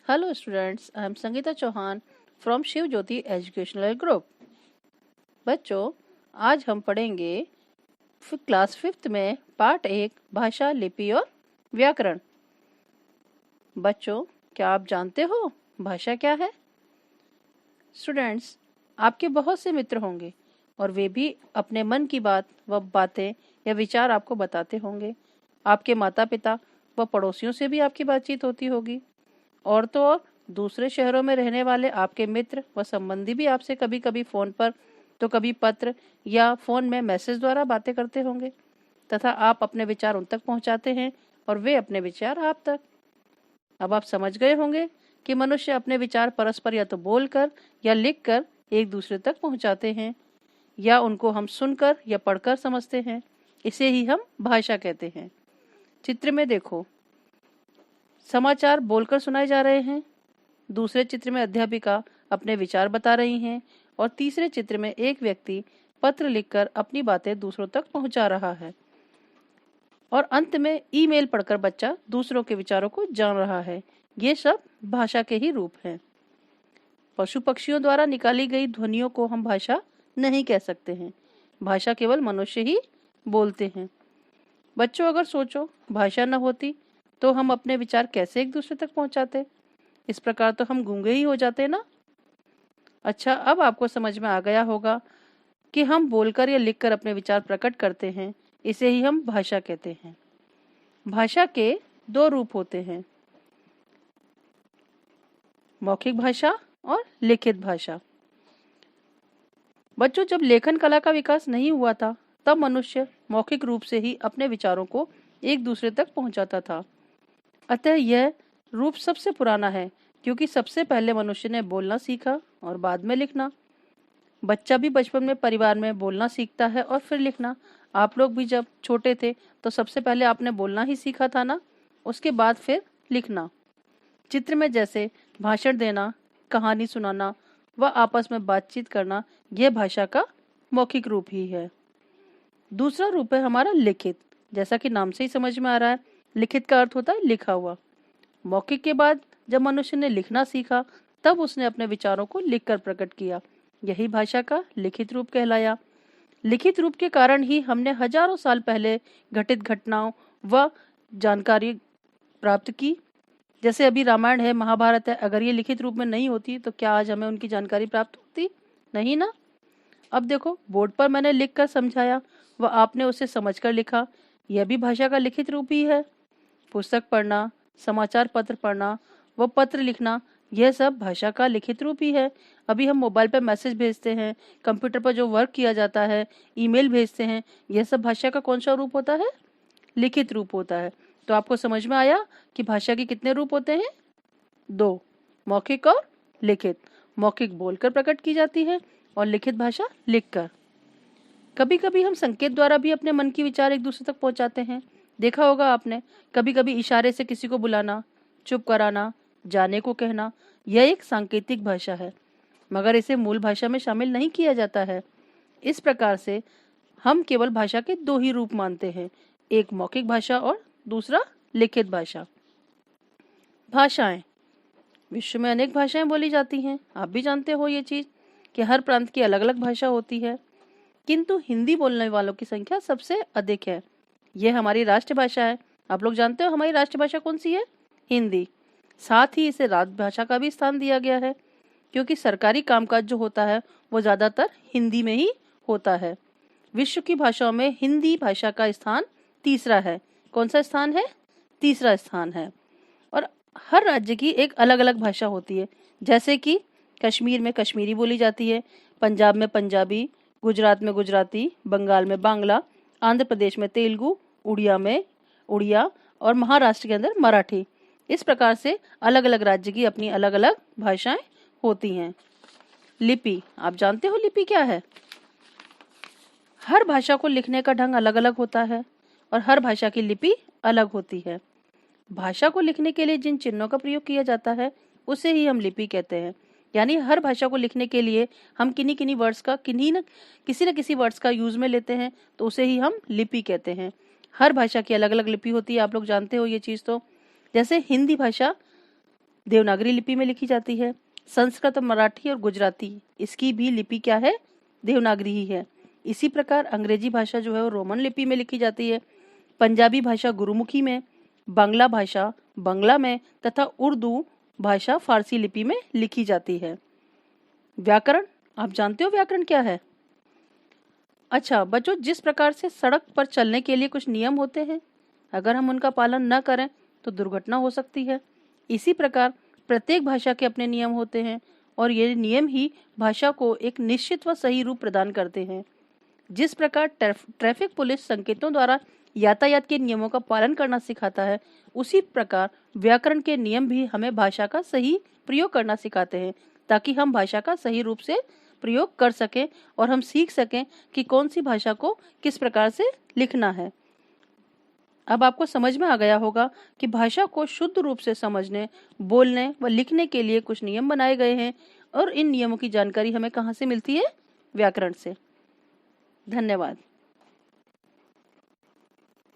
Hello students, I am Sangeeta Chauhan from Shiv Jyoti educational group. बच्चों, आज हम पढ़ेंगे क्लास 5th में पार्ट 1 भाषा, लिपि और व्याकरण। बच्चों, क्या आप जानते हो भाषा क्या है? स्टूडेंट्स, आपके बहुत से मित्र होंगे और वे भी अपने मन की बात व बातें या विचार आपको बताते होंगे। आपके माता पिता व पड़ोसियों से भी आपकी बातचीत होती होगी। और तो और दूसरे शहरों में रहने वाले आपके मित्र व संबंधी भी आपसे कभी कभी फोन पर तो कभी पत्र या फोन में मैसेज द्वारा बातें करते होंगे तथा आप अपने विचार उन तक पहुंचाते हैं और वे अपने विचार आप तक। अब आप समझ गए होंगे कि मनुष्य अपने विचार परस्पर या तो बोलकर या लिखकर एक दूसरे तक पहुंचाते हैं या उनको हम सुनकर या पढ़कर समझते हैं। इसे ही हम भाषा कहते हैं। चित्र में देखो, समाचार बोलकर सुनाए जा रहे हैं। दूसरे चित्र में अध्यापिका अपने विचार बता रही हैं और तीसरे चित्र में एक व्यक्ति पत्र लिखकर अपनी बातें दूसरों तक पहुंचा रहा है और अंत में ईमेल पढ़कर बच्चा दूसरों के विचारों को जान रहा है। ये सब भाषा के ही रूप हैं। पशु पक्षियों द्वारा निकाली गई ध्वनियों को हम भाषा नहीं कह सकते हैं। भाषा केवल मनुष्य ही बोलते हैं। बच्चों, अगर सोचो भाषा न होती तो हम अपने विचार कैसे एक दूसरे तक पहुंचाते? इस प्रकार तो हम गूंगे ही हो जाते ना। अच्छा, अब आपको समझ में आ गया होगा कि हम बोलकर या लिखकर अपने विचार प्रकट करते हैं। इसे ही हम भाषा कहते हैं। भाषा के दो रूप होते हैं, मौखिक भाषा और लिखित भाषा। बच्चों, जब लेखन कला का विकास नहीं हुआ था तब मनुष्य मौखिक रूप से ही अपने विचारों को एक दूसरे तक पहुंचाता था। अतः यह रूप सबसे पुराना है क्योंकि सबसे पहले मनुष्य ने बोलना सीखा और बाद में लिखना। बच्चा भी बचपन में परिवार में बोलना सीखता है और फिर लिखना। आप लोग भी जब छोटे थे तो सबसे पहले आपने बोलना ही सीखा था ना, उसके बाद फिर लिखना। चित्र में जैसे भाषण देना, कहानी सुनाना व आपस में बातचीत करना, यह भाषा का मौखिक रूप ही है। दूसरा रूप है हमारा लिखित। जैसा कि नाम से ही समझ में आ रहा है, लिखित का अर्थ होता है लिखा हुआ। मौखिक के बाद जब मनुष्य ने लिखना सीखा तब उसने अपने विचारों को लिखकर प्रकट किया। यही भाषा का लिखित रूप कहलाया। लिखित रूप के कारण ही हमने हजारों साल पहले घटित घटनाओं व जानकारी प्राप्त की। जैसे अभी रामायण है, महाभारत है, अगर ये लिखित रूप में नहीं होती तो क्या आज हमें उनकी जानकारी प्राप्त होती? नहीं ना। अब देखो, बोर्ड पर मैंने लिखकर समझाया व आपने उसे समझकर लिखा। यह भी भाषा का लिखित रूप ही है। पुस्तक पढ़ना, समाचार पत्र पढ़ना व पत्र लिखना, यह सब भाषा का लिखित रूप ही है। अभी हम मोबाइल पर मैसेज भेजते हैं, कंप्यूटर पर जो वर्क किया जाता है, ईमेल भेजते हैं, यह सब भाषा का कौन सा रूप होता है? लिखित रूप होता है। तो आपको समझ में आया कि भाषा के कितने रूप होते हैं? दो, मौखिक और लिखित। मौखिक बोलकर प्रकट की जाती है और लिखित भाषा लिखकर। कभी कभी हम संकेत द्वारा भी अपने मन की विचार एक दूसरे तक पहुंचाते हैं। देखा होगा आपने, कभी कभी इशारे से किसी को बुलाना, चुप कराना, जाने को कहना, यह एक सांकेतिक भाषा है, मगर इसे मूल भाषा में शामिल नहीं किया जाता है। इस प्रकार से हम केवल भाषा के दो ही रूप मानते हैं, एक मौखिक भाषा और दूसरा लिखित भाषा। भाषाएं, विश्व में अनेक भाषाएं बोली जाती हैं। आप भी जानते हो ये चीज कि हर प्रांत की अलग अलग भाषा होती है, किंतु हिंदी बोलने वालों की संख्या सबसे अधिक है। यह हमारी राष्ट्रभाषा है। आप लोग जानते हो हमारी राष्ट्रभाषा कौन सी है? हिंदी। साथ ही इसे राजभाषा का भी स्थान दिया गया है क्योंकि सरकारी कामकाज जो होता है वो ज्यादातर हिंदी में ही होता है। विश्व की भाषाओं में हिंदी भाषा का स्थान तीसरा है। कौन सा स्थान है? तीसरा स्थान है। और हर राज्य की एक अलग अलग भाषा होती है। जैसे कि कश्मीर में कश्मीरी बोली जाती है, पंजाब में पंजाबी, गुजरात में गुजराती, बंगाल में बांग्ला, आंध्र प्रदेश में तेलुगु, उड़िया में उड़िया और महाराष्ट्र के अंदर मराठी। इस प्रकार से अलग अलग राज्य की अपनी अलग अलग भाषाएं होती हैं। लिपि, आप जानते हो लिपि क्या है? हर भाषा को लिखने का ढंग अलग अलग होता है और हर भाषा की लिपि अलग होती है। भाषा को लिखने के लिए जिन चिन्हों का प्रयोग किया जाता है उसे ही हम लिपि कहते हैं। यानी हर भाषा को लिखने के लिए हम किन्हीं किन्हीं वर्ड्स का किसी न किसी वर्ड्स का यूज में लेते हैं, तो उसे ही हम लिपि कहते हैं। हर भाषा की अलग अलग लिपि होती है, आप लोग जानते हो ये चीज। तो जैसे हिंदी भाषा देवनागरी लिपि में लिखी जाती है। संस्कृत, मराठी और गुजराती, इसकी भी लिपि क्या है? देवनागरी ही है। इसी प्रकार अंग्रेजी भाषा जो है वो रोमन लिपि में लिखी जाती है। पंजाबी भाषा गुरुमुखी में, बांग्ला भाषा बंगला में तथा उर्दू भाषा फारसी लिपि में लिखी जाती है। व्याकरण, आप जानते हो व्याकरण क्या है? अच्छा बच्चों, जिस प्रकार से सड़क पर चलने के लिए कुछ नियम होते हैं, अगर हम उनका पालन न करें तो दुर्घटना हो सकती है। इसी प्रकार प्रत्येक भाषा के अपने नियम होते हैं और ये नियम ही भाषा को एक निश्चित व सही रूप प्रदान करते हैं। जिस प्रकार ट्रैफिक पुलिस संकेतों द्वारा यातायात के नियमों का पालन करना सिखाता है, उसी प्रकार व्याकरण के नियम भी हमें भाषा का सही प्रयोग करना सिखाते हैं, ताकि हम भाषा का सही रूप से प्रयोग कर सकें और हम सीख सकें कि कौन सी भाषा को किस प्रकार से लिखना है। अब आपको समझ में आ गया होगा कि भाषा को शुद्ध रूप से समझने, बोलने व लिखने के लिए कुछ नियम बनाए गए हैं और इन नियमों की जानकारी हमें कहाँ से मिलती है? व्याकरण से। धन्यवाद।